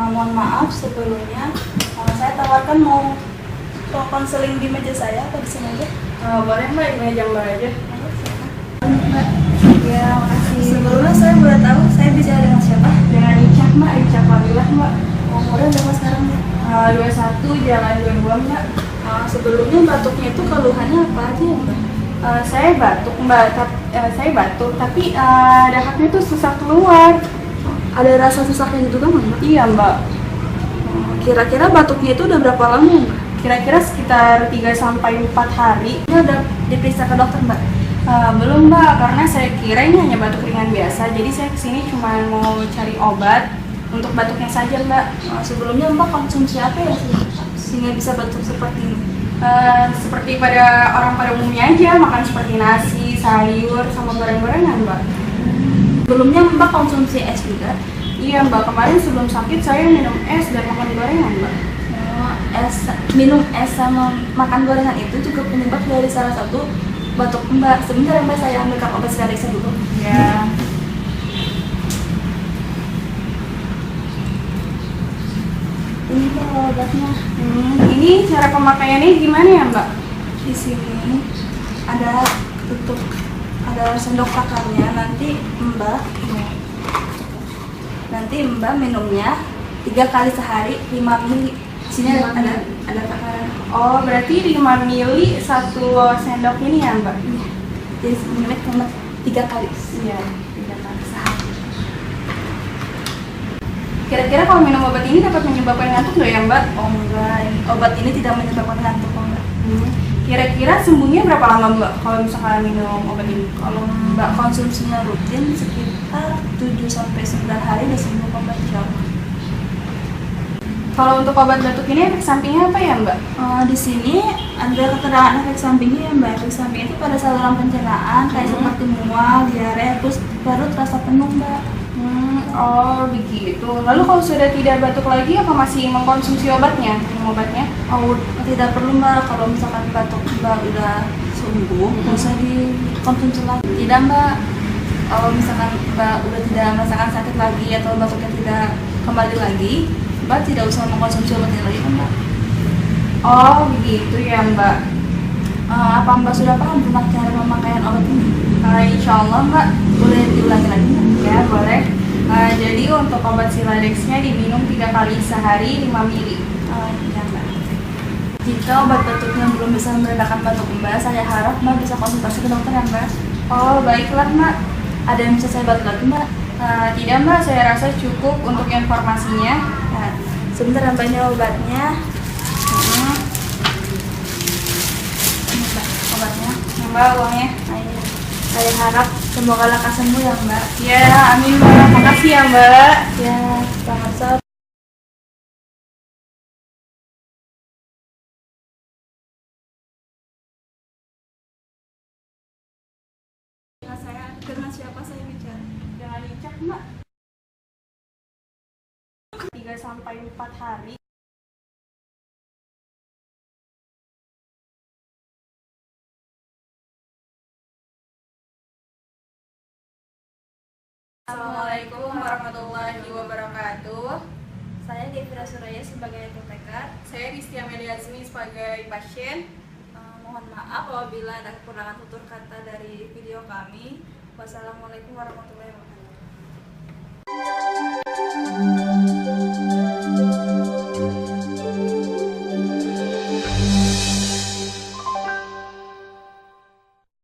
Mohon maaf sebelumnya, saya tawarkan mau konseling di meja saya atau di sini aja? Boleh Mbak, di meja Mbak aja. Mbak. Ya, makasih. Sebelumnya saya boleh tahu saya bicara dengan siapa? Dengan Ica Mbak, Ica Fadilah Mbak. Umurnya berapa sekarang ya? 21 jalan 22 Mbak. Sebelumnya batuknya itu keluhannya apa aja ya Mbak? Saya batuk Mbak, tapi dahaknya tuh susah keluar. Ada rasa susahnya juga nggak Mbak? Iya Mbak. Kira-kira batuknya itu udah berapa lama ya, Mbak? Kira-kira sekitar 3-4 hari. Ini udah diperiksa ke dokter Mbak? Belum Mbak, karena saya kira ini hanya batuk ringan biasa. Jadi saya kesini cuma mau cari obat untuk batuknya saja Mbak. Sebelumnya Mbak konsumsi apa ya sehingga bisa batuk seperti ini? Seperti pada orang pada umumnya aja, makan seperti nasi, sayur, sama goreng-gorengan Mbak. Sebelumnya Mbak konsumsi es juga? Iya Mbak, kemarin sebelum sakit saya minum es dan makan gorengan Mbak. Minum es sama makan gorengan itu juga penyebab dari salah satu batuk Mbak. Sebentar ya Mbak, saya ambilkan obat Sialexia dulu. Ya. Ini Mbak obatnya. Ini cara pemakaiannya gimana ya Mbak? Di sini ada sendok makannya. Nanti Mbak minumnya 3 kali sehari 5 mili. Di sini ada takaran. Oh, berarti 5 mili 1 sendok ini ya Mbak? Iya. Jadi minumnya cuma 3 kali. Iya, 3 kali sehari. Kira-kira kalau minum obat ini dapat menyebabkan ngantuk nggak ya Mbak? Oh enggak, obat ini tidak menyebabkan ngantuk kok Mbak. Kira-kira sembuhnya berapa lama Mbak kalau misalkan minum obat ini? Kalau Mbak konsumsinya rutin sekitar 7-9 hari udah sembuh kok Mbak, insya Allah. Kalau untuk obat batuk ini efek sampingnya apa ya Mbak? Di sini ada keterangan efek sampingnya ya Mbak. Efek samping itu pada saluran pencernaan kayak seperti mual, diare, terus perut rasa penuh Mbak. Oh begitu. Lalu kalau sudah tidak batuk lagi, apa masih mengkonsumsi obatnya? Minum obatnya? Oh tidak perlu Mbak, kalau misalkan batuk Mbak udah sembuh, nggak usah dikonsumsi lagi. Tidak Mbak, kalau misalkan Mbak udah tidak merasakan sakit lagi atau batuknya tidak kembali lagi, Mbak tidak usah mengkonsumsi obat ini lagi kan Mbak. Oh begitu ya Mbak. Apa Mbak sudah paham tentang cara pemakaian obat ini? Insya Allah Mbak. Boleh diulangi lagi Mbak? Ya boleh. Jadi untuk obat Sialexia diminum 3 kali sehari 5 mili. Ya Mbak. Jika obat batuknya belum bisa meredakan batuk Mbak, saya harap Mbak bisa konsultasi ke dokter ya Mbak. Oh baiklah Mbak. Ada yang bisa saya bantu lagi Mbak? Tidak Mbak, saya rasa cukup untuk informasinya. Nah, sebentar ya Mbak, ini obatnya. Ini Mbak, obatnya. Mbak uangnya. Saya harap semoga lekas sembuh ya Mbak. Ya amin Mbak, makasih ya Mbak. Ya, selamat sore. Dengan siapa saya bicara? Jangan dicek Mbak. 3-4 hari. Assalamualaikum warahmatullahi wabarakatuh. Saya Devira Suraya sebagai apoteker. Saya Rizky Amelia Azmi sebagai pasien. Mohon maaf apabila ada kekurangan tutur kata dari video kami. Wassalamualaikum warahmatullahi wabarakatuh.